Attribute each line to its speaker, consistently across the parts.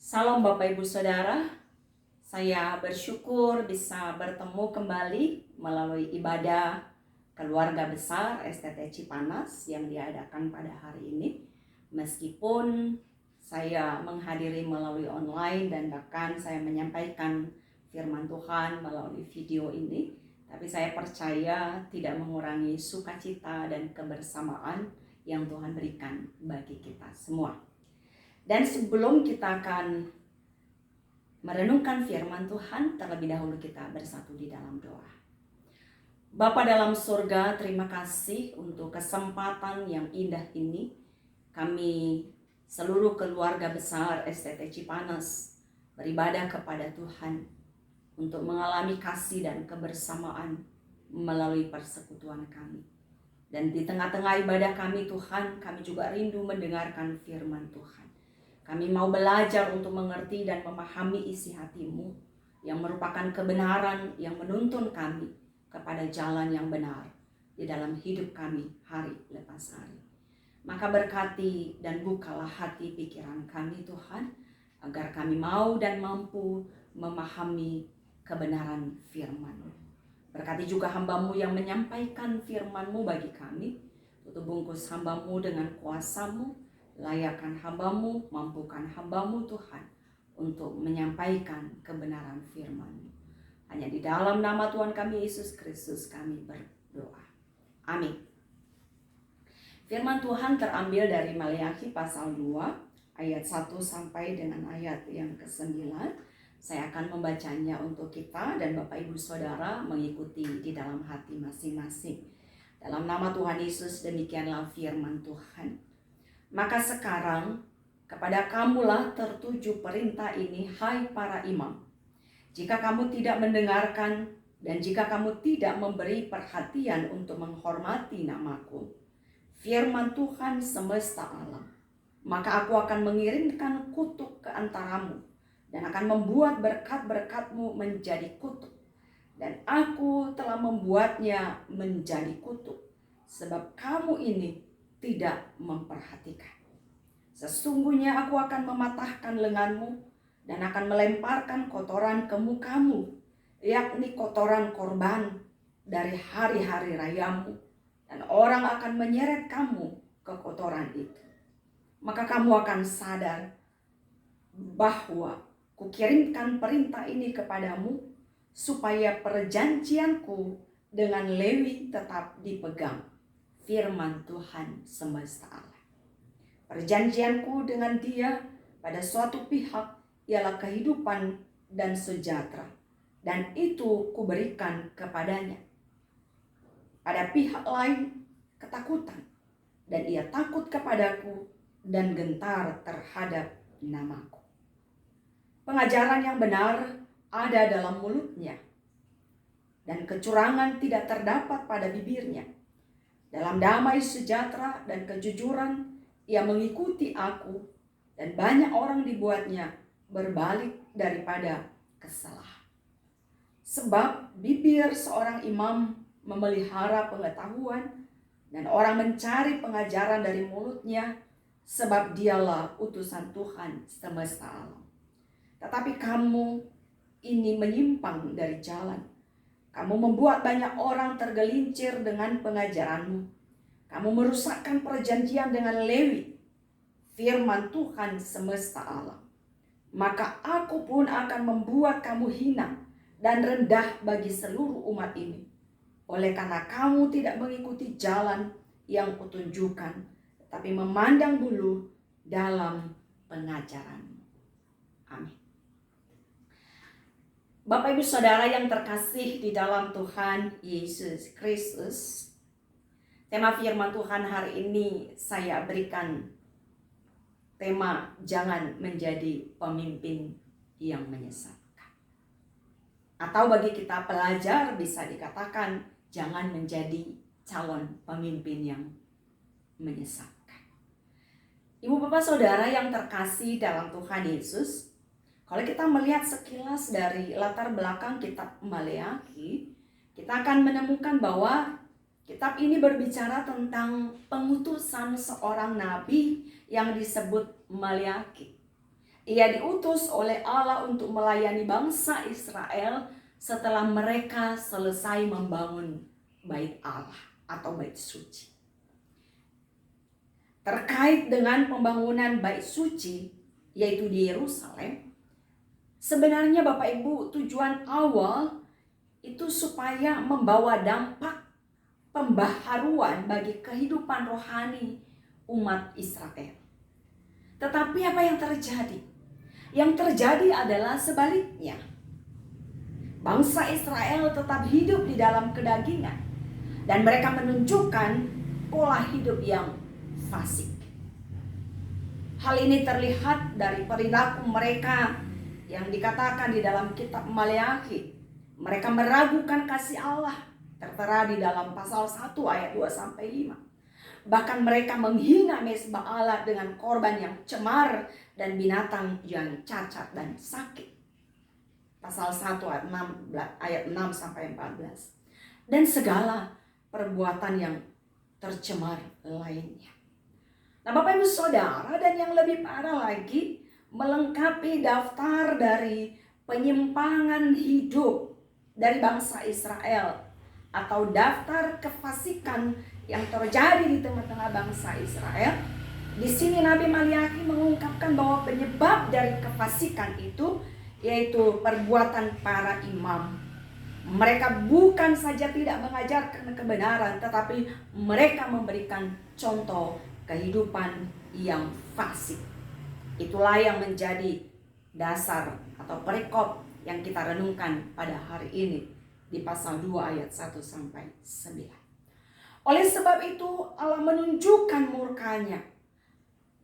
Speaker 1: Salam Bapak Ibu Saudara, saya bersyukur bisa bertemu kembali melalui ibadah keluarga besar STT Cipanas yang diadakan pada hari ini. Meskipun saya menghadiri melalui online dan bahkan saya menyampaikan firman Tuhan melalui video ini, tapi saya percaya tidak mengurangi sukacita dan kebersamaan yang Tuhan berikan bagi kita semua. Dan sebelum kita akan merenungkan firman Tuhan, terlebih dahulu kita bersatu di dalam doa. Bapa dalam surga, terima kasih untuk kesempatan yang indah ini. Kami seluruh keluarga besar STT Cipanas beribadah kepada Tuhan untuk mengalami kasih dan kebersamaan melalui persekutuan kami. Dan di tengah-tengah ibadah kami Tuhan, kami juga rindu mendengarkan firman Tuhan. Kami mau belajar untuk mengerti dan memahami isi hati-Mu yang merupakan kebenaran yang menuntun kami kepada jalan yang benar di dalam hidup kami hari lepas hari. Maka berkati dan bukalah hati pikiran kami Tuhan, agar kami mau dan mampu memahami kebenaran firman-Mu. Berkati juga hamba-Mu yang menyampaikan firman-Mu bagi kami, tutup bungkus hamba-Mu dengan kuasa-Mu. Layakkan hamba-Mu, mampukan hamba-Mu Tuhan untuk menyampaikan kebenaran firman-Mu. Hanya di dalam nama Tuhan kami Yesus Kristus kami berdoa. Amin. Firman Tuhan terambil dari Maleakhi pasal 2 ayat 1 sampai dengan ayat yang ke-9. Saya akan membacanya untuk kita dan Bapak Ibu Saudara mengikuti di dalam hati masing-masing. Dalam nama Tuhan Yesus demikianlah firman Tuhan. Maka sekarang kepada kamulah tertuju perintah ini, hai para imam. Jika kamu tidak mendengarkan dan jika kamu tidak memberi perhatian untuk menghormati namaku, firman Tuhan semesta alam, maka aku akan mengirimkan kutuk ke antaramu dan akan membuat berkat-berkatmu menjadi kutuk. Dan aku telah membuatnya menjadi kutuk, sebab kamu ini tidak memperhatikan. Sesungguhnya aku akan mematahkan lenganmu dan akan melemparkan kotoran ke mukamu, yakni kotoran korban dari hari-hari rayamu, dan orang akan menyeret kamu ke kotoran itu. Maka kamu akan sadar bahwa kukirimkan perintah ini kepadamu supaya perjanjianku dengan Lewi tetap dipegang. Firman Tuhan semesta alam. Perjanjianku dengan dia pada suatu pihak ialah kehidupan dan sejahtera, dan itu kuberikan kepadanya. Pada pihak lain ketakutan, dan ia takut kepadaku dan gentar terhadap namaku. Pengajaran yang benar ada dalam mulutnya, dan kecurangan tidak terdapat pada bibirnya. Dalam damai sejahtera dan kejujuran ia mengikuti aku, dan banyak orang dibuatnya berbalik daripada kesalahan. Sebab bibir seorang imam memelihara pengetahuan, dan orang mencari pengajaran dari mulutnya, sebab dialah utusan Tuhan semesta alam. Tetapi kamu ini menyimpang dari jalan. Kamu membuat banyak orang tergelincir dengan pengajaranmu. Kamu merusakkan perjanjian dengan Lewi, firman Tuhan semesta alam. Maka aku pun akan membuat kamu hina dan rendah bagi seluruh umat ini, oleh karena kamu tidak mengikuti jalan yang kutunjukkan, tetapi memandang bulu dalam pengajaranmu. Amin. Bapak Ibu Saudara yang terkasih di dalam Tuhan Yesus Kristus, tema firman Tuhan hari ini saya berikan tema jangan menjadi pemimpin yang menyesatkan. Atau bagi kita pelajar bisa dikatakan jangan menjadi calon pemimpin yang menyesatkan. Ibu Bapak Saudara yang terkasih dalam Tuhan Yesus, kalau kita melihat sekilas dari latar belakang kitab Maleakhi, kita akan menemukan bahwa kitab ini berbicara tentang pengutusan seorang nabi yang disebut Maleakhi. Ia diutus oleh Allah untuk melayani bangsa Israel setelah mereka selesai membangun bait Allah atau bait suci. Terkait dengan pembangunan bait suci, yaitu di Yerusalem, sebenarnya Bapak Ibu, tujuan awal itu supaya membawa dampak pembaharuan bagi kehidupan rohani umat Israel. Tetapi apa yang terjadi? Yang terjadi adalah sebaliknya. Bangsa Israel tetap hidup di dalam kedagingan dan mereka menunjukkan pola hidup yang fasik. Hal ini terlihat dari perilaku mereka yang dikatakan di dalam kitab Maleakhi. Mereka meragukan kasih Allah, tertera di dalam pasal 1 ayat 2-5. Bahkan mereka menghina mesbah Allah dengan korban yang cemar dan binatang yang cacat dan sakit. Pasal 1 ayat 6-14. Dan segala perbuatan yang tercemar lainnya. Nah, Bapak Ibu Saudara, dan yang lebih parah lagi, melengkapi daftar dari penyimpangan hidup dari bangsa Israel atau daftar kefasikan yang terjadi di tengah-tengah bangsa Israel. Di sini Nabi Maleakhi mengungkapkan bahwa penyebab dari kefasikan itu yaitu perbuatan para imam. Mereka bukan saja tidak mengajarkan kebenaran, tetapi mereka memberikan contoh kehidupan yang fasik. Itulah yang menjadi dasar atau perikop yang kita renungkan pada hari ini di pasal 2 ayat 1-9. Oleh sebab itu Allah menunjukkan murkanya.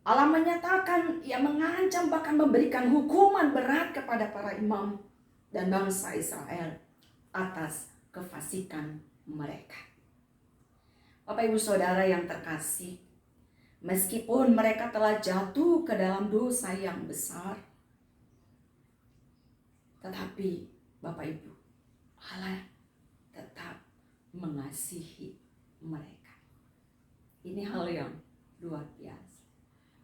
Speaker 1: Allah menyatakan, ia mengancam bahkan memberikan hukuman berat kepada para imam dan bangsa Israel atas kefasikan mereka. Bapak Ibu Saudara yang terkasih, meskipun mereka telah jatuh ke dalam dosa yang besar, tetapi Bapak Ibu, Allah tetap mengasihi mereka. Ini hal yang luar biasa.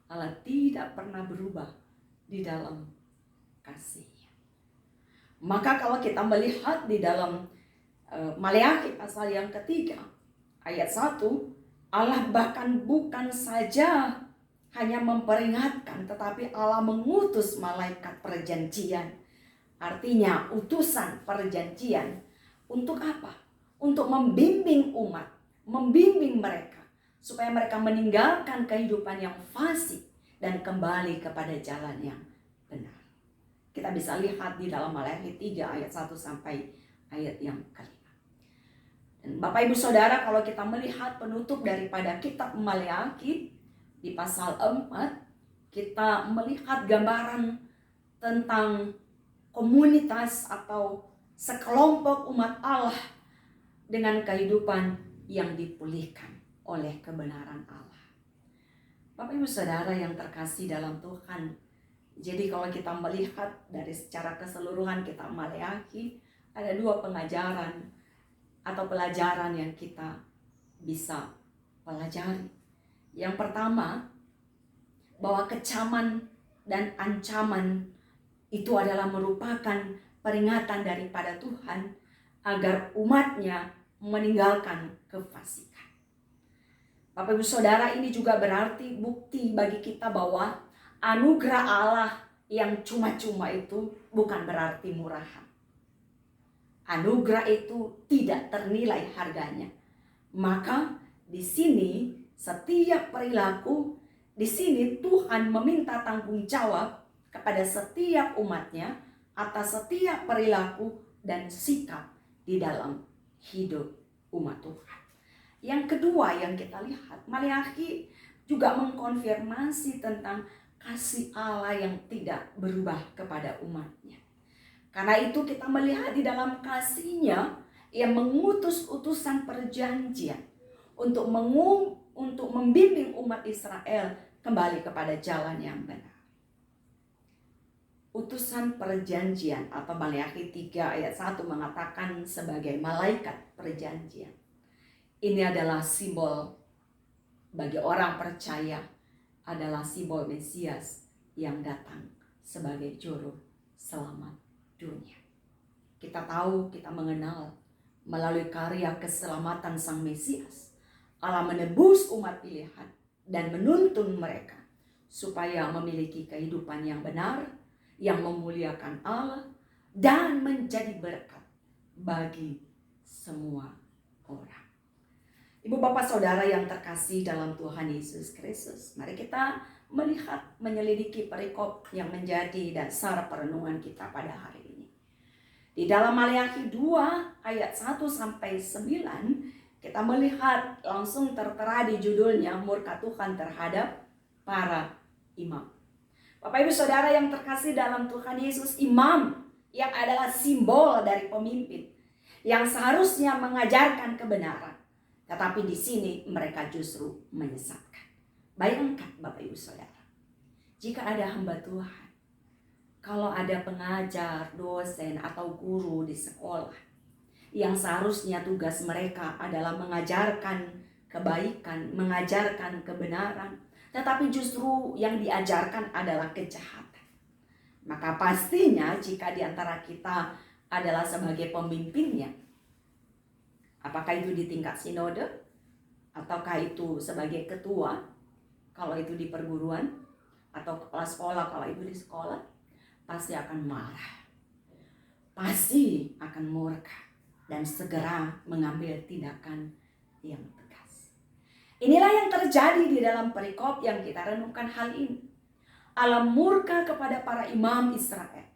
Speaker 1: Allah tidak pernah berubah di dalam kasih-Nya. Maka kalau kita melihat di dalam Maleakhi pasal yang ketiga ayat 1, Allah bahkan bukan saja hanya memperingatkan, tetapi Allah mengutus malaikat perjanjian. Artinya utusan perjanjian. Untuk apa? Untuk membimbing umat, membimbing mereka supaya mereka meninggalkan kehidupan yang fasik dan kembali kepada jalan yang benar. Kita bisa lihat di dalam Maleakhi 3 ayat 1 sampai ayat yang kelima. Dan Bapak Ibu Saudara, kalau kita melihat penutup daripada kitab Maleakhi di pasal 4, kita melihat gambaran tentang komunitas atau sekelompok umat Allah dengan kehidupan yang dipulihkan oleh kebenaran Allah. Bapak Ibu Saudara yang terkasih dalam Tuhan, jadi kalau kita melihat dari secara keseluruhan kitab Maleakhi, ada dua pengajaran atau pelajaran yang kita bisa pelajari. Yang pertama, bahwa kecaman dan ancaman itu adalah merupakan peringatan daripada Tuhan agar umatnya meninggalkan kefasikan. Bapak Ibu Saudara, ini juga berarti bukti bagi kita bahwa anugerah Allah yang cuma-cuma itu bukan berarti murahan. Anugerah itu tidak ternilai harganya. Maka di sini setiap perilaku, di sini Tuhan meminta tanggung jawab kepada setiap umatnya atas setiap perilaku dan sikap di dalam hidup umat Tuhan. Yang kedua yang kita lihat, Maleakhi juga mengkonfirmasi tentang kasih Allah yang tidak berubah kepada umatnya. Karena itu kita melihat di dalam kasih-Nya, Ia mengutus utusan perjanjian untuk membimbing umat Israel kembali kepada jalan yang benar. Utusan perjanjian atau Maleakhi 3 ayat 1 mengatakan sebagai malaikat perjanjian. Ini adalah simbol bagi orang percaya, adalah simbol Mesias yang datang sebagai juru selamat dunia. Kita tahu, kita mengenal melalui karya keselamatan Sang Mesias, Allah menebus umat pilihan dan menuntun mereka supaya memiliki kehidupan yang benar, yang memuliakan Allah dan menjadi berkat bagi semua orang. Ibu bapak saudara yang terkasih dalam Tuhan Yesus Kristus, mari kita melihat, menyelidiki perikop yang menjadi dasar perenungan kita pada hari ini. Di dalam Maleakhi 2 ayat 1 sampai 9, kita melihat langsung tertera di judulnya murka Tuhan terhadap para imam. Bapak ibu saudara yang terkasih dalam Tuhan Yesus, imam yang adalah simbol dari pemimpin yang seharusnya mengajarkan kebenaran, tetapi di sini mereka justru menyesatkan. Bayangkan Bapak ibu saudara, jika ada hamba Tuhan, kalau ada pengajar, dosen atau guru di sekolah yang seharusnya tugas mereka adalah mengajarkan kebaikan, mengajarkan kebenaran, tetapi justru yang diajarkan adalah kejahatan, maka pastinya jika di antara kita adalah sebagai pemimpinnya, apakah itu di tingkat sinode, ataukah itu sebagai ketua, kalau itu di perguruan, atau kepala sekolah kalau itu di sekolah, pasti akan marah, pasti akan murka, dan segera mengambil tindakan yang tegas. Inilah yang terjadi di dalam perikop yang kita renungkan hal ini. Allah murka kepada para imam Israel.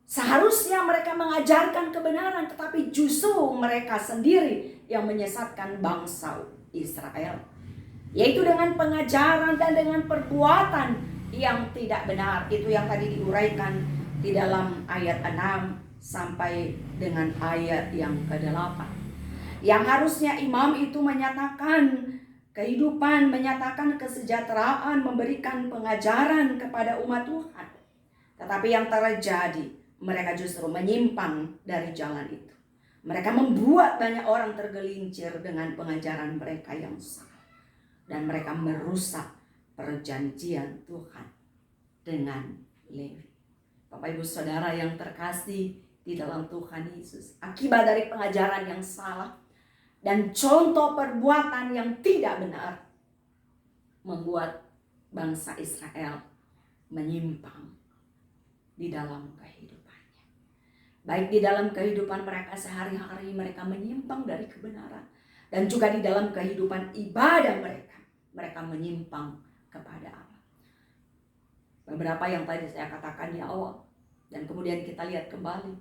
Speaker 1: Seharusnya mereka mengajarkan kebenaran, tetapi justru mereka sendiri yang menyesatkan bangsa Israel, yaitu dengan pengajaran dan dengan perbuatan yang tidak benar. Itu yang tadi diuraikan di dalam ayat 6 sampai dengan ayat yang ke-8. Yang harusnya imam itu menyatakan kehidupan, menyatakan kesejahteraan, memberikan pengajaran kepada umat Tuhan. Tetapi yang terjadi, mereka justru menyimpang dari jalan itu. Mereka membuat banyak orang tergelincir dengan pengajaran mereka yang salah. Dan mereka merusak perjanjian Tuhan dengan Lewi. Bapak ibu saudara yang terkasih di dalam Tuhan Yesus, akibat dari pengajaran yang salah dan contoh perbuatan yang tidak benar, membuat bangsa Israel menyimpang di dalam kehidupannya. Baik di dalam kehidupan mereka sehari-hari, mereka menyimpang dari kebenaran. Dan juga di dalam kehidupan ibadah mereka menyimpang kepada Allah. Beberapa yang tadi saya katakan di awal, dan kemudian kita lihat kembali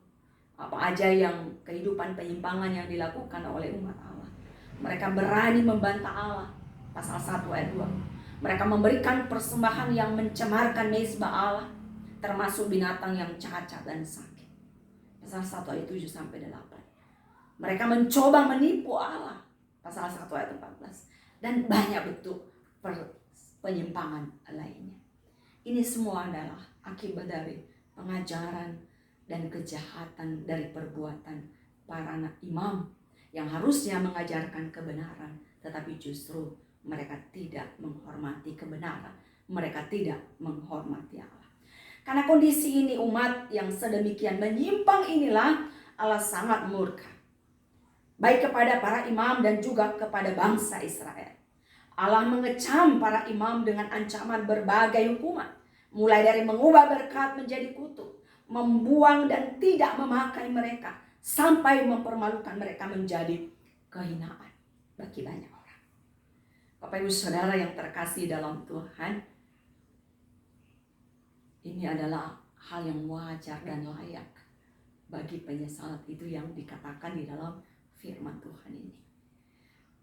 Speaker 1: apa aja yang kehidupan penyimpangan yang dilakukan oleh umat Allah. Mereka berani membantah Allah. Pasal 1 ayat 2. Mereka memberikan persembahan yang mencemarkan mezbah Allah, termasuk binatang yang cacat dan sakit. Pasal 1 ayat 7 sampai 8. Mereka mencoba menipu Allah. Pasal 1 ayat 14. Dan banyak bentuk penyimpangan lainnya. Ini semua adalah akibat dari pengajaran dan kejahatan dari perbuatan para imam yang harusnya mengajarkan kebenaran, tetapi justru mereka tidak menghormati kebenaran, mereka tidak menghormati Allah. Karena kondisi ini, umat yang sedemikian menyimpang inilah Allah sangat murka, baik kepada para imam dan juga kepada bangsa Israel. Allah mengecam para imam dengan ancaman berbagai hukuman, mulai dari mengubah berkat menjadi kutuk, membuang dan tidak memakai mereka, sampai mempermalukan mereka menjadi kehinaan bagi banyak orang. Bapak ibu saudara yang terkasih dalam Tuhan, ini adalah hal yang wajar dan layak bagi penyesalan itu yang dikatakan di dalam firman Tuhan ini.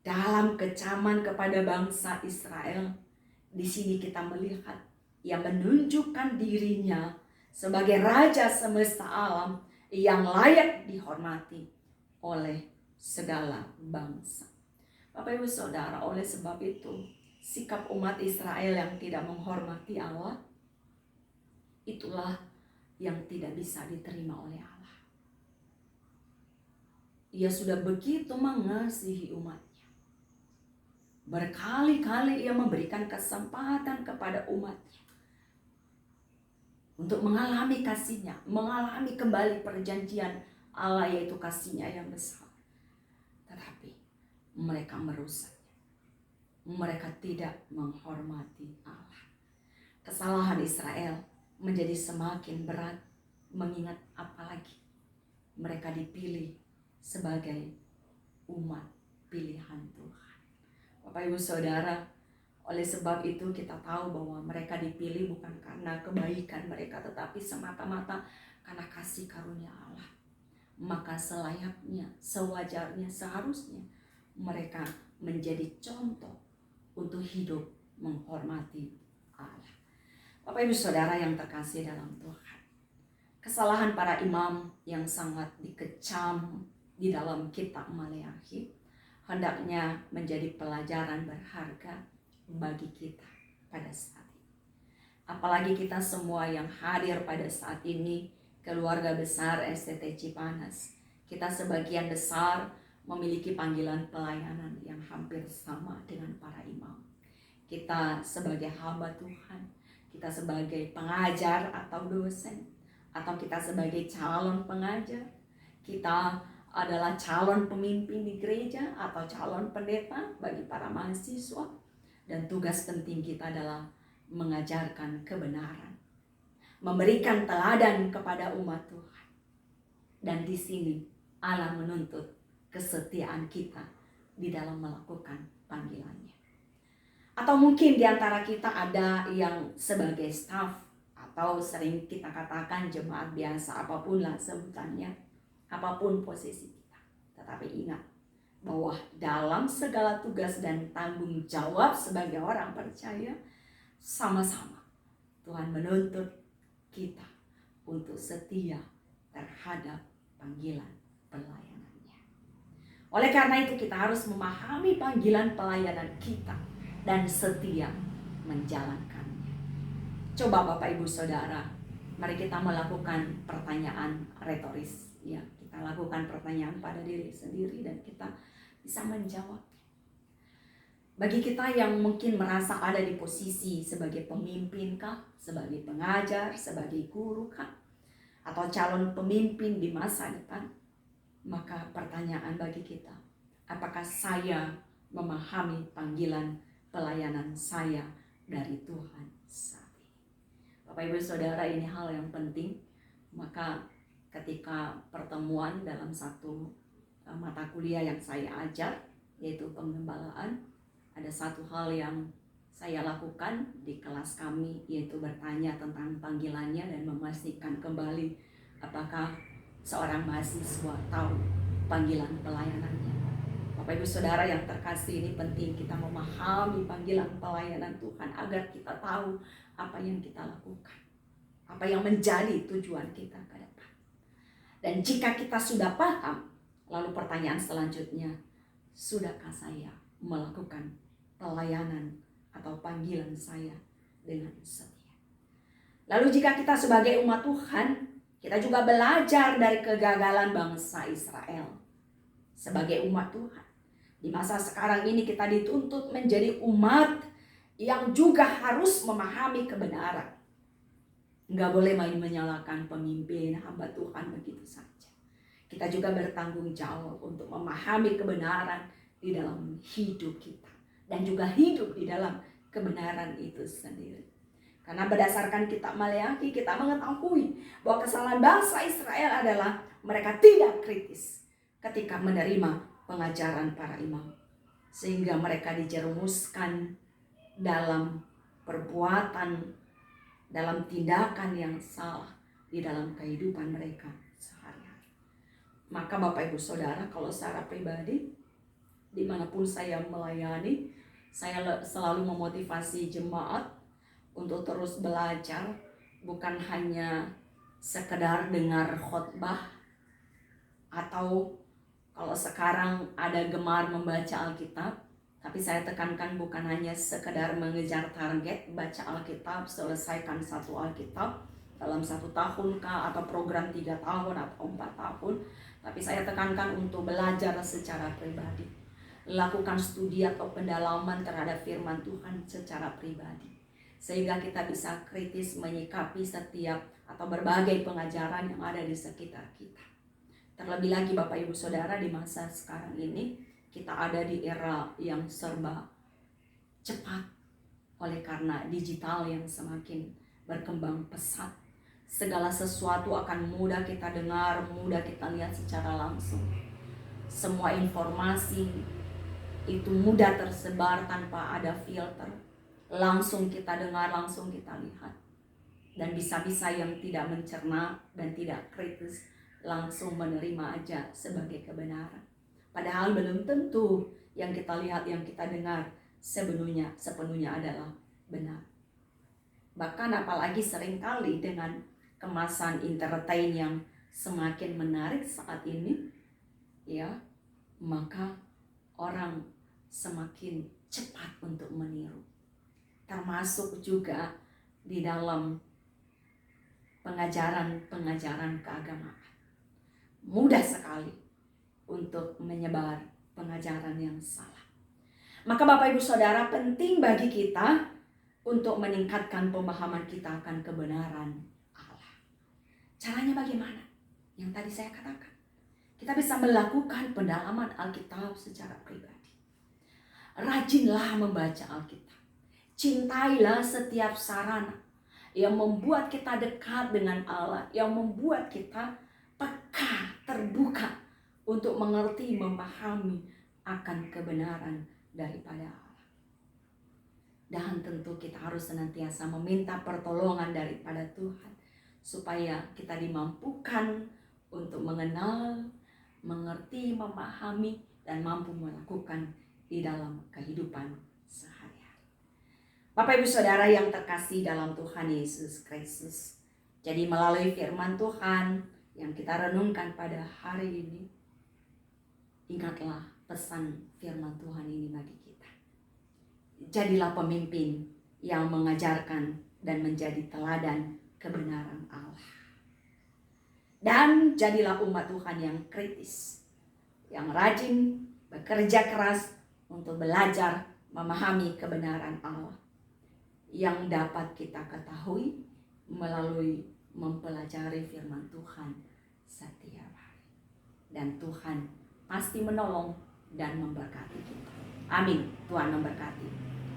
Speaker 1: Dalam kecaman kepada bangsa Israel, di sini kita melihat yang menunjukkan dirinya sebagai Raja semesta alam yang layak dihormati oleh segala bangsa. Bapak ibu saudara, oleh sebab itu sikap umat Israel yang tidak menghormati Allah, itulah yang tidak bisa diterima oleh Allah. Ia sudah begitu mengasihi umatnya. Berkali-kali ia memberikan kesempatan kepada umatnya untuk mengalami kasih-Nya, mengalami kembali perjanjian Allah, yaitu kasih-Nya yang besar. Tetapi mereka merusaknya. Mereka tidak menghormati Allah. Kesalahan Israel menjadi semakin berat, mengingat apalagi mereka dipilih sebagai umat pilihan Tuhan. Bapak Ibu Saudara, oleh sebab itu kita tahu bahwa mereka dipilih bukan karena kebaikan mereka, tetapi semata-mata karena kasih karunia Allah. Maka selayaknya, sewajarnya, seharusnya mereka menjadi contoh untuk hidup menghormati Allah. Bapak Ibu Saudara yang terkasih dalam Tuhan, kesalahan para imam yang sangat dikecam di dalam kitab Maleakhi hendaknya menjadi pelajaran berharga bagi kita pada saat ini. Apalagi kita semua yang hadir pada saat ini, keluarga besar STT Cipanas, kita sebagian besar memiliki panggilan pelayanan yang hampir sama dengan para imam. Kita sebagai hamba Tuhan, kita sebagai pengajar atau dosen, atau kita sebagai calon pengajar, kita adalah calon pemimpin di gereja atau calon pendeta bagi para mahasiswa. Dan tugas penting kita adalah mengajarkan kebenaran, memberikan teladan kepada umat Tuhan. Dan di sini Allah menuntut kesetiaan kita di dalam melakukan panggilannya. Atau mungkin di antara kita ada yang sebagai staf, atau sering kita katakan jemaat biasa, apapun lah sebutannya, apapun posisi kita. Tetapi ingat bahwa dalam segala tugas dan tanggung jawab sebagai orang percaya, sama-sama Tuhan menuntut kita untuk setia terhadap panggilan pelayanannya. Oleh karena itu kita harus memahami panggilan pelayanan kita dan setia menjalankannya. Coba Bapak Ibu Saudara, mari kita melakukan pertanyaan retoris. Ya, kita lakukan pertanyaan pada diri sendiri dan kita bisa menjawabnya. Bagi kita yang mungkin merasa ada di posisi sebagai pemimpin kah, sebagai pengajar, sebagai guru kah, atau calon pemimpin di masa depan, maka pertanyaan bagi kita, apakah saya memahami panggilan pelayanan saya dari Tuhan saat ini? Bapak Ibu Saudara, ini hal yang penting. Maka ketika pertemuan dalam satu mata kuliah yang saya ajar, yaitu pengembalaan, ada satu hal yang saya lakukan di kelas kami, yaitu bertanya tentang panggilannya dan memastikan kembali apakah seorang mahasiswa tahu panggilan pelayanannya. Bapak Ibu Saudara yang terkasih, ini penting kita memahami panggilan pelayanan Tuhan agar kita tahu apa yang kita lakukan, apa yang menjadi tujuan kita ke depan. Dan jika kita sudah paham, lalu pertanyaan selanjutnya, sudahkah saya melakukan pelayanan atau panggilan saya dengan setia? Lalu jika kita sebagai umat Tuhan, kita juga belajar dari kegagalan bangsa Israel sebagai umat Tuhan. Di masa sekarang ini kita dituntut menjadi umat yang juga harus memahami kebenaran. Nggak boleh main menyalahkan pemimpin, hamba Tuhan begitu saja. Kita juga bertanggung jawab untuk memahami kebenaran di dalam hidup kita. Dan juga hidup di dalam kebenaran itu sendiri. Karena berdasarkan kitab Maleakhi kita mengetahui bahwa kesalahan bangsa Israel adalah mereka tidak kritis ketika menerima pengajaran para imam. Sehingga mereka dijerumuskan dalam perbuatan, dalam tindakan yang salah di dalam kehidupan mereka sehari-hari. Maka Bapak Ibu Saudara, kalau secara pribadi, dimanapun saya melayani, saya selalu memotivasi jemaat untuk terus belajar, bukan hanya sekedar dengar khotbah, atau kalau sekarang ada gemar membaca Alkitab, tapi saya tekankan bukan hanya sekedar mengejar target baca Alkitab, selesaikan satu Alkitab dalam 1 tahun kah, atau program 3 tahun atau 4 tahun, tapi saya tekankan untuk belajar secara pribadi, lakukan studi atau pendalaman terhadap firman Tuhan secara pribadi. sehingga kita bisa kritis menyikapi setiap atau berbagai pengajaran yang ada di sekitar kita. Terlebih lagi Bapak Ibu Saudara, di masa sekarang ini kita ada di era yang serba cepat oleh karena digital yang semakin berkembang pesat. Segala sesuatu akan mudah kita dengar, mudah kita lihat secara langsung. Semua informasi itu mudah tersebar tanpa ada filter. Langsung kita dengar, langsung kita lihat. Dan bisa-bisa yang tidak mencerna dan tidak kritis langsung menerima aja sebagai kebenaran. Padahal belum tentu yang kita lihat, yang kita dengar sepenuhnya adalah benar. Bahkan apalagi seringkali dengan kemasan entertain yang semakin menarik saat ini, ya, maka orang semakin cepat untuk meniru. Termasuk juga di dalam pengajaran keagamaan. Mudah sekali untuk menyebar pengajaran yang salah. Maka Bapak Ibu Saudara, penting bagi kita untuk meningkatkan pemahaman kita akan kebenaran Allah. Caranya bagaimana? Yang tadi saya katakan. Kita bisa melakukan pendalaman Alkitab secara pribadi. Rajinlah membaca Alkitab. Cintailah setiap sarana yang membuat kita dekat dengan Allah, yang membuat kita peka, terbuka untuk mengerti, memahami akan kebenaran daripada Allah. Dan tentu kita harus senantiasa meminta pertolongan daripada Tuhan supaya kita dimampukan untuk mengenal, mengerti, memahami, dan mampu melakukan di dalam kehidupan sehari-hari. Bapak Ibu Saudara yang terkasih dalam Tuhan Yesus Kristus, jadi melalui firman Tuhan yang kita renungkan pada hari ini, ingatlah pesan firman Tuhan ini bagi kita. Jadilah pemimpin yang mengajarkan dan menjadi teladan kebenaran Allah. Dan jadilah umat Tuhan yang kritis, yang rajin, bekerja keras untuk belajar memahami kebenaran Allah yang dapat kita ketahui melalui mempelajari firman Tuhan setiap hari. Dan Tuhan pasti menolong dan memberkati kita. Amin. Tuhan memberkati.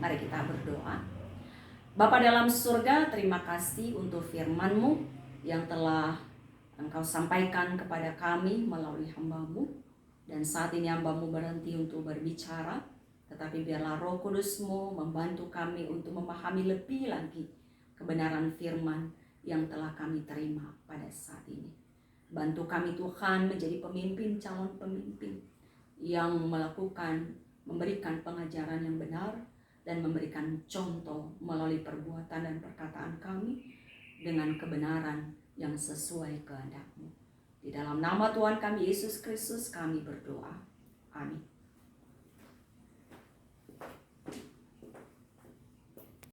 Speaker 1: Mari kita berdoa. Bapa dalam surga, terima kasih untuk firman-Mu yang telah Engkau sampaikan kepada kami melalui hamba-Mu. Dan saat ini hamba-Mu berhenti untuk berbicara, tetapi biarlah Roh Kudus-Mu membantu kami untuk memahami lebih lagi kebenaran firman yang telah kami terima pada saat ini. Bantu kami Tuhan menjadi pemimpin, calon pemimpin yang memberikan pengajaran yang benar dan memberikan contoh melalui perbuatan dan perkataan kami dengan kebenaran yang sesuai kehendak-Mu. Di dalam nama Tuhan kami Yesus Kristus kami berdoa. Amin.